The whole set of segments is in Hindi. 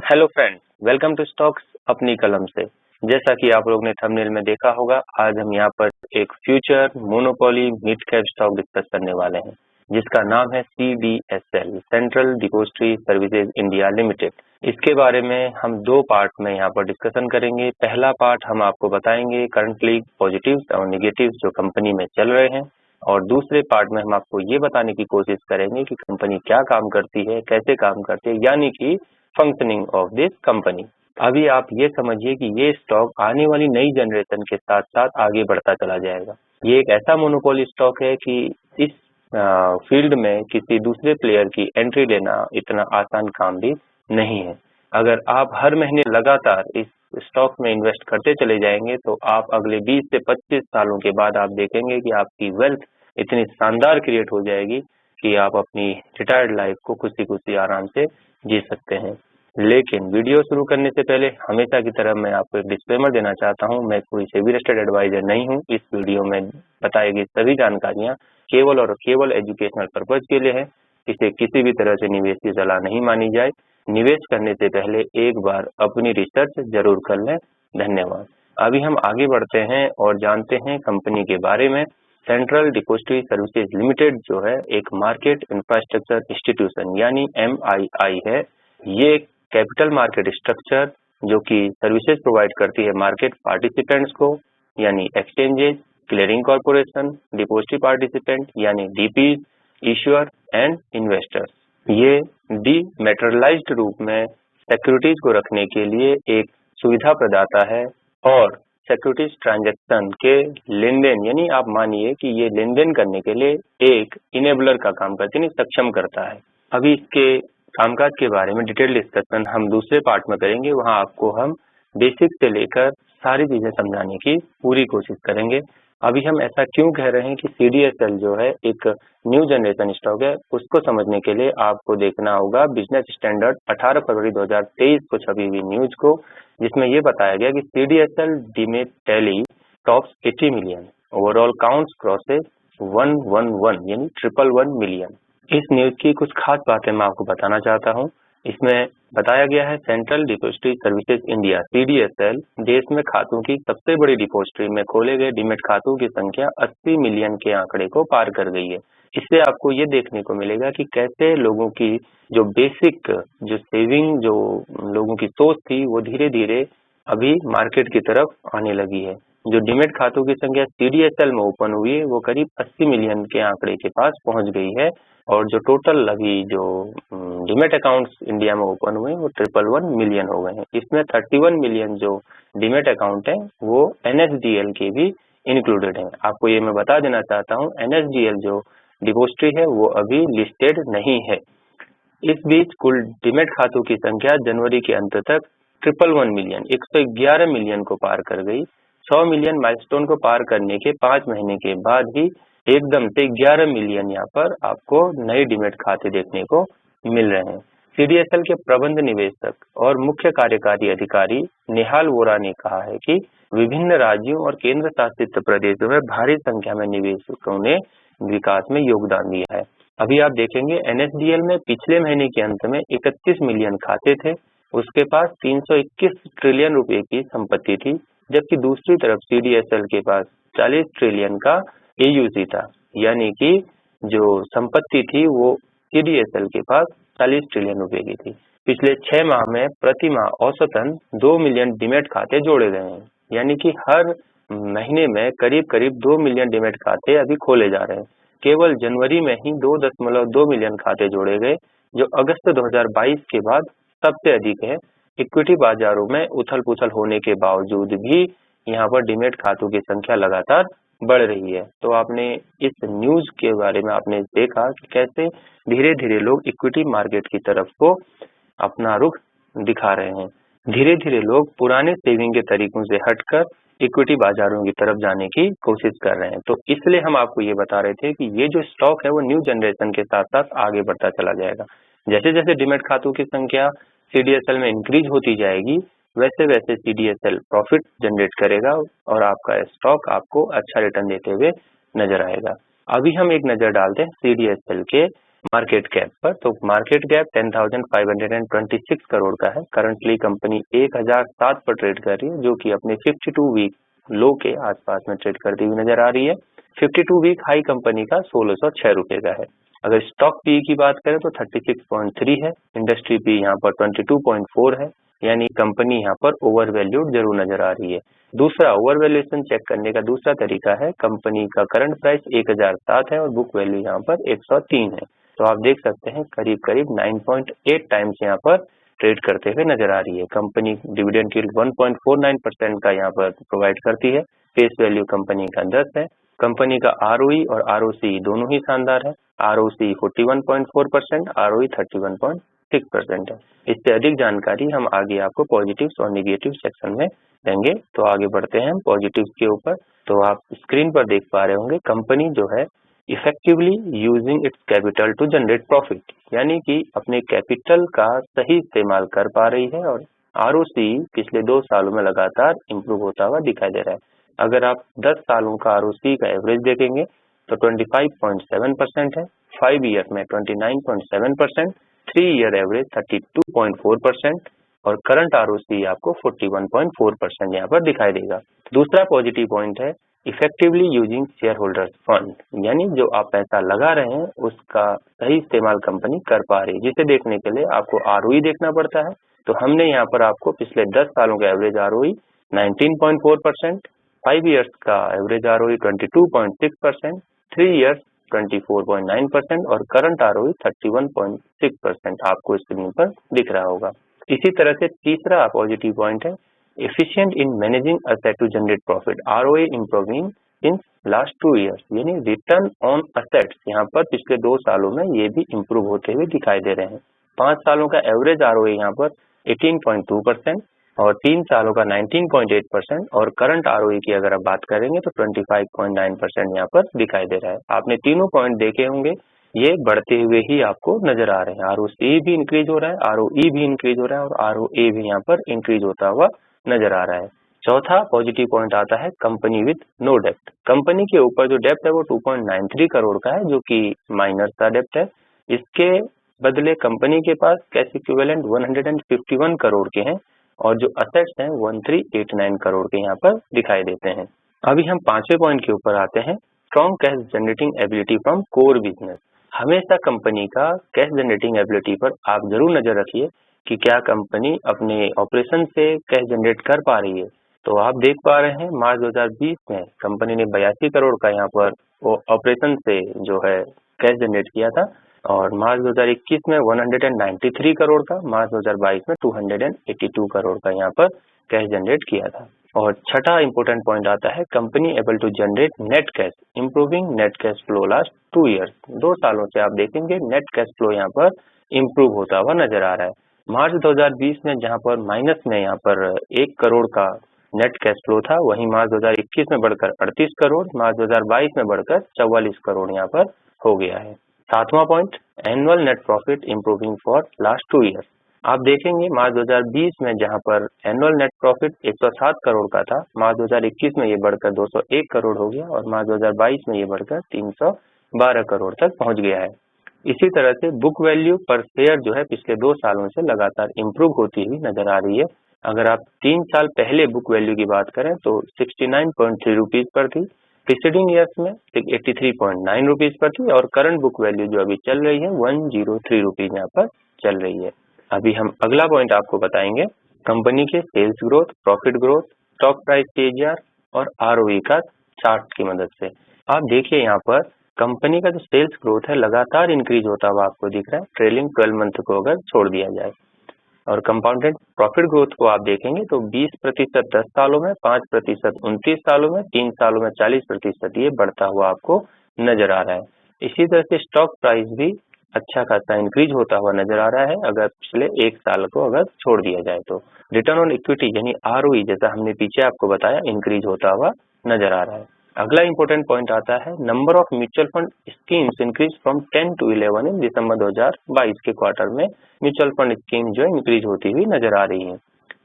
Hello friends, welcome to stocks अपनी कलम से। जैसा कि आप लोग ने थंबनेल में देखा होगा, आज हम यहाँ पर एक future monopoly mid cap stock discuss करने वाले हैं, जिसका नाम है CDSL, central depository services India limited. इसके बारे में हम दो पार्ट में यहाँ पर डिस्कशन करेंगे। पहला पार्ट हम आपको बताएंगे करंटली पॉजिटिव्स और निगेटिव्स जो कंपनी में चल रहे हैं, और दूसरे पार्ट में हम आपको ये बताने की कोशिश करेंगे कि कंपनी क्या काम करती है, कैसे काम करती है, यानी कि फंक्शनिंग ऑफ दिस कंपनी। अभी आप ये समझिए कि ये स्टॉक आने वाली नई जनरेशन के साथ साथ आगे बढ़ता चला जाएगा। ये एक ऐसा मोनोपोली स्टॉक है कि इस फील्ड में किसी दूसरे प्लेयर की एंट्री लेना इतना आसान काम भी नहीं है। अगर आप हर महीने लगातार इस स्टॉक में इन्वेस्ट करते चले जाएंगे तो आप अगले 20 से 25 सालों के बाद आप देखेंगे कि आपकी वेल्थ इतनी शानदार क्रिएट हो जाएगी कि आप अपनी रिटायर्ड लाइफ को खुशी खुशी आराम से जी सकते हैं। लेकिन वीडियो शुरू करने से पहले हमेशा की तरह मैं आपको एक डिस्क्लेमर देना चाहता हूं, मैं कोई सेबी रजिस्टर्ड एडवाइजर नहीं हूं। इस वीडियो में बताई गई सभी जानकारियां केवल और केवल एजुकेशनल पर्पज के लिए है। इसे किसी भी तरह से निवेश की सलाह नहीं मानी जाए। निवेश करने से पहले एक बार अपनी रिसर्च जरूर कर लें। धन्यवाद। अभी हम आगे बढ़ते हैं और जानते हैं कंपनी के बारे में। सेंट्रल डिपॉजिटरी सर्विसेज लिमिटेड जो है एक मार्केट इंफ्रास्ट्रक्चर इंस्टीट्यूशन यानी MII है। ये कैपिटल मार्केट स्ट्रक्चर जो कि सर्विसेज प्रोवाइड करती है मार्केट पार्टिसिपेंट्स को, यानी exchanges, clearing corporation, depository participant यानी DPs, इश्यूअर एंड इन्वेस्टर्स। ये डीमैटेरियलाइज्ड रूप में सिक्योरिटीज को रखने के लिए एक सुविधा प्रदाता है और सिक्योरिटीज ट्रांजैक्शन के लेन देन, यानी आप मानिए कि ये लेन देन करने के लिए एक इनेबलर का काम करती है, सक्षम करता है। अभी इसके कामकाज के बारे में डिटेल डिस्कशन हम दूसरे पार्ट में करेंगे। वहां आपको हम बेसिक से लेकर सारी चीजें समझाने की पूरी कोशिश करेंगे। अभी हम ऐसा क्यों कह रहे हैं कि CDSL जो है एक न्यू जनरेशन स्टॉक है, उसको समझने के लिए आपको देखना होगा बिजनेस स्टैंडर्ड 18 फरवरी 2023 को छपी हुई न्यूज को, जिसमें ये बताया गया कि CDSL demat tally tops 80 million, overall counts crosses 111 यानी 111 मिलियन। इस न्यूज की कुछ खास बातें मैं आपको बताना चाहता हूं। इसमें बताया गया है central depository services India CDSL देश में खातों की सबसे बड़ी डिपॉजिटरी में खोले गए डीमेट खातों की संख्या 80 मिलियन के आंकड़े को पार कर गई है। इससे आपको ये देखने को मिलेगा कि कैसे लोगों की जो बेसिक जो सेविंग जो लोगों की सोच थी वो धीरे धीरे अभी मार्केट की तरफ आने लगी है। जो डीमेट खातों की संख्या CDSL में ओपन हुई है वो करीब 80 मिलियन के आंकड़े के पास पहुंच गई है, और जो टोटल अभी जो डीमेट अकाउंट्स इंडिया में ओपन हुए वो 111 मिलियन हो गए हैं। इसमें 31 मिलियन जो डीमेट अकाउंट है वो NSDL के भी इंक्लूडेड हैं। आपको ये मैं बता देना चाहता हूँ, NSDL जो डिपॉजिटरी है वो अभी लिस्टेड नहीं है। इस बीच कुल डीमेट खातों की संख्या जनवरी के अंत तक 111 मिलियन 111 मिलियन को पार कर गई। 100 मिलियन माइलस्टोन को पार करने के 5 महीने के बाद ही एकदम से 11 मिलियन यहाँ पर आपको नए डीमेट खाते देखने को मिल रहे हैं। CDSL के प्रबंध निवेशक और मुख्य कार्यकारी अधिकारी निहाल वोरा ने कहा है कि विभिन्न राज्यों और केंद्र शासित प्रदेशों में भारी संख्या में निवेशकों ने विकास में योगदान दिया है। अभी आप देखेंगे NSDL में पिछले महीने के अंत में 31 मिलियन खाते थे, उसके पास 321 ट्रिलियन रुपए की संपत्ति थी, जबकि दूसरी तरफ CDSL के पास 40 ट्रिलियन का AUC था, यानी कि जो संपत्ति थी वो CDSL के पास 40 ट्रिलियन रुपए की थी। पिछले 6 माह में प्रति माह औसतन 2 मिलियन डीमेट खाते जोड़े गए हैं, यानी कि हर महीने में करीब करीब 2 मिलियन डीमेट खाते अभी खोले जा रहे हैं। केवल जनवरी में ही 2.2 मिलियन खाते जोड़े गए, जो अगस्त 2022 के बाद सबसे अधिक है। इक्विटी बाजारों में उथल पुथल होने के बावजूद भी यहाँ पर डीमेट खातों की संख्या लगातार बढ़ रही है। तो आपने इस न्यूज के बारे में आपने देखा कि कैसे धीरे धीरे लोग इक्विटी मार्केट की तरफ को अपना रुख दिखा रहे हैं। धीरे धीरे लोग पुराने सेविंग के तरीकों से हटकर इक्विटी बाजारों की तरफ जाने की कोशिश कर रहे हैं। तो इसलिए हम आपको ये बता रहे थे कि ये जो स्टॉक है वो न्यू जनरेशन के साथ साथ आगे बढ़ता चला जाएगा। जैसे जैसे डीमेट खातों की संख्या CDSL में इंक्रीज होती जाएगी, वैसे वैसे CDSL प्रॉफिट जनरेट करेगा और आपका स्टॉक आपको अच्छा रिटर्न देते हुए नजर आएगा। अभी हम एक नजर डालते हैं CDSL के मार्केट कैप पर। तो मार्केट कैप 10,526 करोड़ का है। करंटली कंपनी 1007 पर ट्रेड कर रही है, जो कि अपने 52 वीक लो के आसपास में ट्रेड करती हुई नजर आ रही है। 52 वीक हाई कंपनी का 1606 रुपए का है। अगर स्टॉक पी की बात करें तो 36.3 है। इंडस्ट्री पी यहाँ पर 22.4 है, यानी कंपनी यहाँ पर ओवर वैल्यूड जरूर नजर आ रही है। दूसरा ओवर वैल्यूएशन चेक करने का दूसरा तरीका है, कंपनी का करंट प्राइस 1007 है और बुक वैल्यू यहाँ पर 103 है। तो आप देख सकते हैं करीब करीब 9.8 टाइम्स यहाँ पर ट्रेड करते हुए नजर आ रही है। कंपनी डिविडेंड यील्ड 1.49% का यहाँ पर प्रोवाइड करती है। फेस वैल्यू कंपनी का 10 है। कंपनी का आरओई और आरओसी दोनों ही शानदार है। आरओसी 41.4%, आरओई 31.6% है। इससे अधिक जानकारी हम आगे आपको पॉजिटिव्स और निगेटिव सेक्शन में देंगे। तो आगे बढ़ते हैं हम पॉजिटिव्स के ऊपर। तो आप स्क्रीन पर देख पा रहे होंगे कंपनी जो है effectively using its capital to generate profit, यानी कि अपने कैपिटल का सही इस्तेमाल कर पा रही है और आरओसी पिछले 2 सालों में लगातार इम्प्रूव होता हुआ दिखाई दे रहा है। अगर आप 10 सालों का आरओसी का एवरेज देखेंगे तो 25.7% है, 5 ईयर में 29.7%, 3 ईयर एवरेज 32.4% और करंट आरओसी आपको 41.4% यहाँ पर दिखाई देगा। दूसरा पॉजिटिव पॉइंट है effectively using share holders fund, यानी जो आप पैसा लगा रहे हैं उसका सही इस्तेमाल कंपनी कर पा रही है, जिसे देखने के लिए आपको आरओई देखना पड़ता है। तो हमने यहाँ पर आपको पिछले 10 सालों का एवरेज आरओई 19.4%, 5 ईयर्स का एवरेज आरओई 22.6%, 3 ईयर्स 24.9% और करंट आरओई 31.6% आपको स्क्रीन पर दिख रहा होगा। इसी तरह से तीसरा पॉजिटिव पॉइंट है efficient in managing asset to generate profit, ROA improving in last 2 years, यानी रिटर्न ऑन असेट्स यहाँ पर पिछले 2 सालों में ये भी इम्प्रूव होते हुए दिखाई दे रहे हैं। 5 सालों का एवरेज ROA यहाँ पर 18.2% और 3 सालों का 19.8% और करंट ROA की अगर आप बात करेंगे तो 25.9% यहाँ पर दिखाई दे रहा है। आपने तीनों पॉइंट देखे होंगे, ये बढ़ते हुए ही आपको नजर आ रहे हैं। आरओसी भी इंक्रीज हो रहा है, आरओई भी इंक्रीज हो रहा है और आरओए भी यहाँ पर इंक्रीज होता हुआ नजर आ रहा है। चौथा पॉजिटिव पॉइंट आता है कंपनी विद नो डेप्ट। कंपनी के ऊपर जो डेप्ट है वो 2.93 करोड़ का है, जो कि माइनर सा डेप्ट है। इसके बदले कंपनी के पास कैश इक्विवेलेंट 151 करोड़ के हैं और जो असेट्स हैं 1389 करोड़ के यहाँ पर दिखाई देते हैं। अभी हम 5वें पॉइंट के ऊपर आते हैं, strong cash generating ability from core business. हमेशा कंपनी का कैश जनरेटिंग एबिलिटी पर आप जरूर नजर रखिए कि क्या कंपनी अपने ऑपरेशन से कैश जनरेट कर पा रही है। तो आप देख पा रहे हैं मार्च 2020 में कंपनी ने 82 करोड़ का यहाँ पर ऑपरेशन से जो है कैश जनरेट किया था और मार्च 2021 में 193 करोड़ का, मार्च 2022 में 282 करोड़ का यहाँ पर कैश जनरेट किया था। और छठा इंपोर्टेंट पॉइंट आता है company able to generate net cash, improving net cash flow last 2 years. 2 सालों से आप देखेंगे नेट कैश फ्लो यहाँ पर इम्प्रूव होता हुआ नजर आ रहा है। मार्च 2020 में जहां पर माइनस में यहाँ पर 1 करोड़ का नेट कैश फ्लो था, वहीं मार्च 2021 में बढ़कर 38 करोड़, मार्च 2022 में बढ़कर 44 करोड़ यहाँ पर हो गया है। 7वां point, annual net profit improving for last 2 years. आप देखेंगे मार्च 2020 में जहां पर एनुअल नेट प्रॉफिट 107 करोड़ का था, मार्च 2021 में ये बढ़कर 201 करोड़ हो गया और मार्च 2022 में ये बढ़कर 312 करोड़ तक पहुंच गया है। इसी तरह से बुक वैल्यू पर शेयर जो है पिछले 2 सालों से लगातार इम्प्रूव होती हुई नजर आ रही है। अगर आप 3 साल पहले बुक वैल्यू की बात करें तो 69.3 रुपीज पर थी, प्रीसीडिंग ईयर्स में 83.9 रुपीज पर थी और करंट बुक वैल्यू जो अभी चल रही है 103 रुपीज यहाँ पर चल रही है। अभी हम अगला पॉइंट आपको बताएंगे कंपनी के sales growth, profit growth, stock price CAGR और ROE का चार्ट की मदद से। आप देखिए यहाँ पर कंपनी का जो सेल्स ग्रोथ है लगातार इंक्रीज होता हुआ आपको दिख रहा है, ट्रेलिंग 12 मंथ को अगर छोड़ दिया जाए। और कंपाउंडेड प्रॉफिट ग्रोथ को आप देखेंगे तो 20% 10 सालों में, 5% 29 सालों में, 3 सालों में 40% ये बढ़ता हुआ आपको नजर आ रहा है। इसी तरह से स्टॉक प्राइस भी अच्छा खासा इंक्रीज होता हुआ नजर आ रहा है अगर पिछले 1 साल को अगर छोड़ दिया जाए तो। रिटर्न ऑन इक्विटी यानी ROE जैसा हमने पीछे आपको बताया इंक्रीज होता हुआ नजर आ रहा है। अगला इंपॉर्टेंट पॉइंट आता है number of mutual fund schemes increase from 10 to 11 इन दिसंबर 2022 के क्वार्टर में म्यूचुअल फंड स्कीम जो है इंक्रीज होती हुई नजर आ रही है।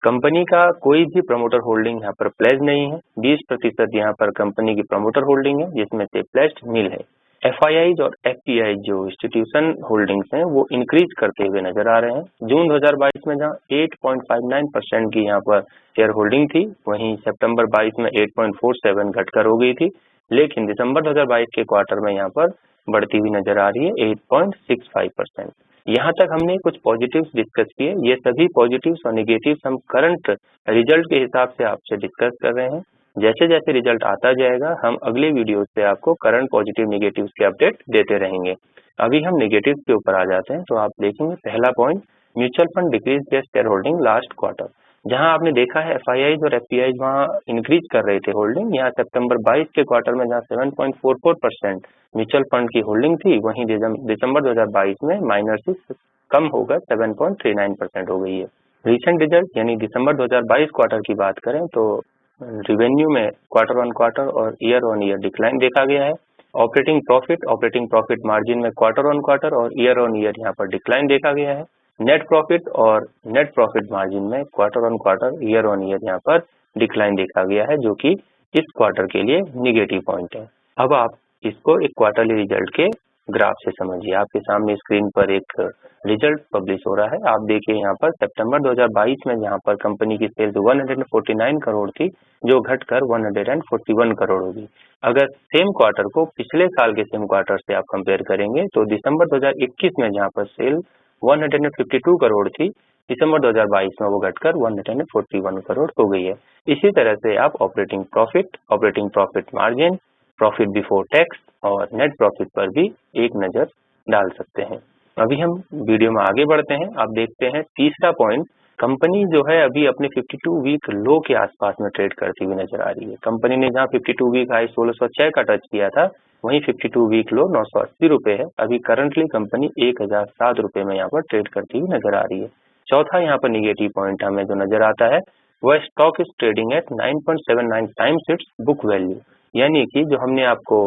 कंपनी का कोई भी प्रमोटर होल्डिंग यहाँ पर प्लेज नहीं है, 20% यहाँ पर कंपनी की प्रमोटर होल्डिंग है जिसमें से प्लेज्ड नील है। FIIs और FPIs जो इंस्टीट्यूशन होल्डिंग्स हैं वो इंक्रीज करते हुए नजर आ रहे हैं। जून 2022 में जहां 8.59% की यहाँ पर शेयर होल्डिंग थी, वहीं सितंबर 22 में 8.47 घटकर हो गई थी, लेकिन दिसंबर 2022 के क्वार्टर में यहाँ पर बढ़ती हुई नजर आ रही है 8.65%। यहाँ तक हमने कुछ पॉजिटिव्स डिस्कस किए। ये सभी पॉजिटिव्स और नेगेटिव्स हम करंट रिजल्ट के हिसाब से आपसे डिस्कस कर रहे हैं। जैसे जैसे रिजल्ट आता जाएगा हम अगले वीडियो से आपको करंट पॉजिटिव नेगेटिव्स के अपडेट देते रहेंगे। अभी हम नेगेटिव्स के ऊपर आ जाते हैं। तो आप देखेंगे पहला point, mutual fund decrease their share holding last quarter. जहां आपने देखा है FIIs और FPIs वहां इंक्रीज कर रहे थे होल्डिंग, यहाँ सितंबर 22 के क्वार्टर में जहां 7.44% म्यूचुअल फंड की होल्डिंग थी, वहीं दिसंबर 2022 में माइनस से कम होकर 7.39% हो गई है। रिसेंट रिजल्ट यानी दिसंबर 2022 क्वार्टर की बात करें तो रिवेन्यू में क्वार्टर ऑन क्वार्टर और ईयर ऑन ईयर डिक्लाइन देखा गया है। ऑपरेटिंग प्रॉफिट मार्जिन में क्वार्टर ऑन क्वार्टर और ईयर ऑन ईयर यहाँ पर डिक्लाइन देखा गया है। नेट प्रॉफिट और नेट प्रॉफिट मार्जिन में quarter on quarter year on year यहाँ पर डिक्लाइन देखा गया है, जो कि इस क्वार्टर के लिए निगेटिव पॉइंट है। अब आप इसको एक क्वार्टरली रिजल्ट के ग्राफ से समझिए। आपके सामने स्क्रीन पर एक रिजल्ट पब्लिश हो रहा है। आप देखिए यहाँ पर सितंबर 2022 में यहाँ पर कंपनी की सेल्स 149 करोड़ थी, जो घटकर 141 करोड़ होगी। अगर सेम क्वार्टर को पिछले साल के सेम क्वार्टर से आप कंपेयर करेंगे तो दिसंबर 2021 में जहाँ पर सेल 152 करोड़ थी, दिसंबर 2022 में वो घटकर 141 करोड़ हो गई है। इसी तरह से आप operating profit margin, profit before tax और नेट प्रॉफिट पर भी एक नजर डाल सकते हैं। अभी हम वीडियो में आगे बढ़ते हैं। आप देखते हैं तीसरा पॉइंट, कंपनी जो है अभी अपने 52 वीक लो के आसपास में ट्रेड करती हुई नजर आ रही है। कंपनी ने जहां 52 वीक हाई 1606 का टच किया था, वहीं 52 वीक लो 980 रुपए है। अभी करंटली कंपनी 1007 रुपए में यहाँ पर ट्रेड करती हुई नजर आ रही है। चौथा यहाँ पर निगेटिव पॉइंट हमें जो नजर आता है वह stock is trading at 9.79 times it's book value, यानी कि जो हमने आपको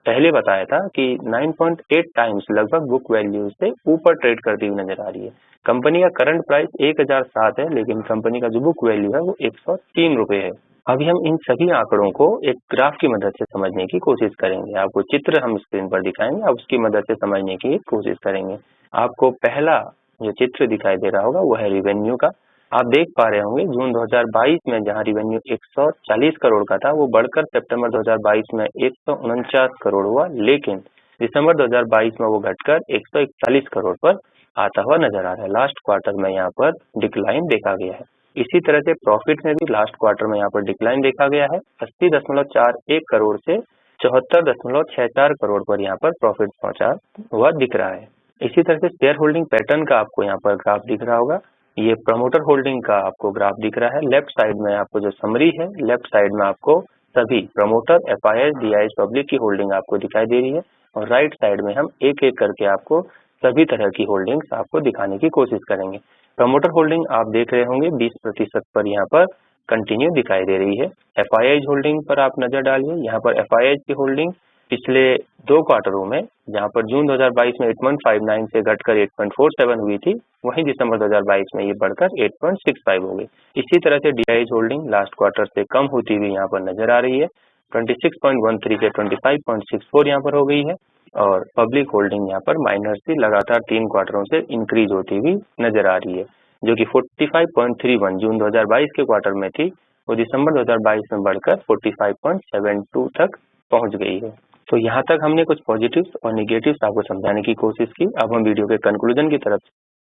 पहले बताया था कि 9.8 टाइम्स लगभग बुक वैल्यू से ऊपर ट्रेड करती हुई नजर आ रही है। कंपनी का करंट प्राइस 1007 है, लेकिन कंपनी का जो बुक वैल्यू है वो 103 रुपए है। अभी हम इन सभी आंकड़ों को एक ग्राफ की मदद से समझने की कोशिश करेंगे। आपको चित्र हम स्क्रीन पर दिखाएंगे, आप उसकी मदद से समझने की कोशिश करेंगे। आपको पहला जो चित्र दिखाई दे रहा होगा वो है रिवेन्यू का। आप देख पा रहे होंगे जून 2022 में जहां रिवेन्यू 140 करोड़ का था, वो बढ़कर सितंबर 2022 में 149 करोड़ हुआ, लेकिन दिसंबर 2022 में वो घटकर 141 करोड़ पर आता हुआ नजर आ रहा है। लास्ट क्वार्टर में यहाँ पर डिक्लाइन देखा गया है। इसी तरह से प्रॉफिट में भी लास्ट क्वार्टर में यहाँ पर डिक्लाइन देखा गया है। 80.41 करोड़ से 74.64 करोड़ पर यहाँ पर प्रॉफिट पहुंचा हुआ दिख रहा है। इसी तरह से शेयर होल्डिंग पैटर्न का आपको यहाँ पर ग्राफ दिख रहा होगा। ये प्रमोटर होल्डिंग का आपको ग्राफ दिख रहा है। लेफ्ट साइड में आपको जो समरी है, लेफ्ट साइड में आपको सभी प्रमोटर, FIIs, DIs, पब्लिक की होल्डिंग आपको दिखाई दे रही है, और राइट साइड में हम एक एक करके आपको सभी तरह की होल्डिंग्स आपको दिखाने की कोशिश करेंगे। प्रमोटर होल्डिंग आप देख रहे होंगे 20% पर यहाँ पर कंटिन्यू दिखाई दे रही है। FIIs होल्डिंग पर आप नजर डालिए। यहाँ पर FIIs की होल्डिंग पिछले 2 क्वार्टरों में, जहां पर जून 2022 में 8.59 से घटकर 8.47 हुई थी, वहीं दिसंबर 2022 में ये बढ़कर 8.65 हो गई। इसी तरह से DIs होल्डिंग लास्ट क्वार्टर से कम होती हुई यहाँ पर नजर आ रही है। 26.13 से 25.64 यहाँ पर हो गई है, और पब्लिक होल्डिंग यहाँ पर माइनस से लगातार 3 क्वार्टरों से इंक्रीज होती हुई नजर आ रही है, जो कि 45.31 जून 2022 के क्वार्टर में थी, वो दिसंबर 2022 में बढ़कर 45.72 तक पहुंच गई है। तो यहाँ तक हमने कुछ पॉजिटिव्स और नेगेटिव्स आपको समझाने की कोशिश की। अब हम वीडियो के कंक्लूजन की तरफ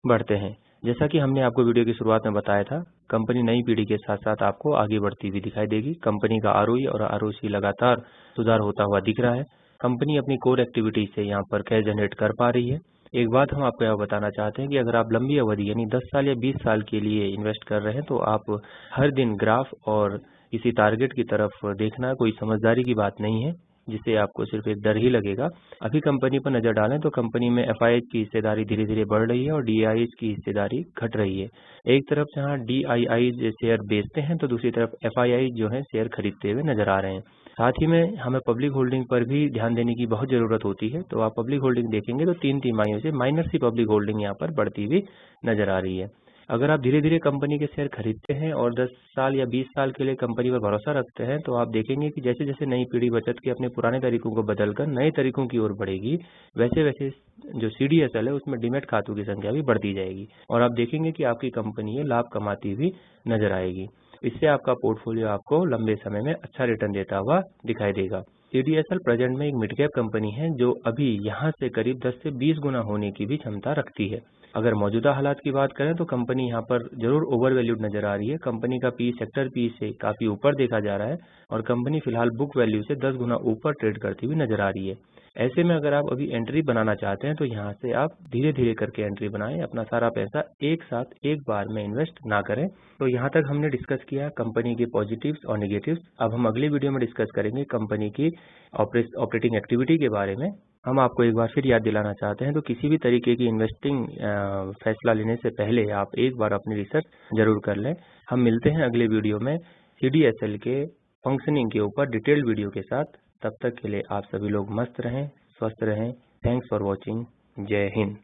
बढ़ते हैं। जैसा कि हमने आपको वीडियो की शुरुआत में बताया था, कंपनी नई पीढ़ी के साथ साथ आपको आगे बढ़ती हुई दिखाई देगी। कंपनी का ROE और ROC लगातार सुधार होता हुआ दिख रहा है। कंपनी अपनी कोर एक्टिविटी से यहाँ पर कैश जनरेट कर पा रही है। एक बात हम आपको यह बताना चाहते हैं कि अगर आप लंबी अवधि यानी 10 साल या 20 साल के लिए इन्वेस्ट कर रहे हैं तो आप हर दिन ग्राफ और किसी टारगेट की तरफ देखना कोई समझदारी की बात नहीं है, जिससे आपको सिर्फ एक डर ही लगेगा। अभी कंपनी पर नजर डालें तो कंपनी में FIIs की हिस्सेदारी धीरे धीरे बढ़ रही है और DIs की हिस्सेदारी घट रही है। एक तरफ जहां DIIs शेयर बेचते हैं तो दूसरी तरफ FIIs जो है शेयर खरीदते हुए नजर आ रहे हैं। साथ ही में हमें पब्लिक होल्डिंग पर भी ध्यान देने की बहुत जरूरत होती है। तो आप पब्लिक होल्डिंग देखेंगे तो 3 तिमाहियों से माइनस की पब्लिक होल्डिंग यहाँ पर बढ़ती हुई नजर आ रही है। अगर आप धीरे धीरे कंपनी के शेयर खरीदते हैं और 10 साल या 20 साल के लिए कंपनी पर भरोसा रखते हैं, तो आप देखेंगे कि जैसे जैसे नई पीढ़ी बचत के अपने पुराने तरीकों को बदलकर नए तरीकों की ओर बढ़ेगी, वैसे वैसे जो CDSL है उसमें डीमैट खातों की संख्या भी बढ़ती जाएगी और आप देखेंगे कि आपकी कंपनी ये लाभ कमाती हुई नजर आएगी। इससे आपका पोर्टफोलियो आपको लंबे समय में अच्छा रिटर्न देता हुआ दिखाई देगा। CDSL प्रेजेंट में एक मिड कैप कंपनी है जो अभी यहाँ से करीब 10 से 20 गुना होने की भी क्षमता रखती है। अगर मौजूदा हालात की बात करें तो कंपनी यहाँ पर जरूर ओवर वैल्यूड नजर आ रही है। कंपनी का पी सेक्टर पी से काफी ऊपर देखा जा रहा है और कंपनी फिलहाल बुक वैल्यू से 10 गुना ऊपर ट्रेड करती हुई नजर आ रही है। ऐसे में अगर आप अभी एंट्री बनाना चाहते हैं तो यहाँ से आप धीरे धीरे करके एंट्री बनाएं, अपना सारा पैसा एक साथ एक बार में इन्वेस्ट ना करें। तो यहाँ तक हमने डिस्कस किया कंपनी के पॉजिटिव्स और नेगेटिव्स। अब हम अगली वीडियो में डिस्कस करेंगे कंपनी की ऑपरेटिंग एक्टिविटी के बारे में। हम आपको एक बार फिर याद दिलाना चाहते हैं तो किसी भी तरीके की इन्वेस्टिंग फैसला लेने से पहले आप एक बार अपनी रिसर्च जरूर कर लें। हम मिलते हैं अगले वीडियो में CDSL के फंक्शनिंग के ऊपर डिटेल्ड वीडियो के साथ। तब तक के लिए आप सभी लोग मस्त रहें, स्वस्थ रहें। Thanks for watching. जय हिंद।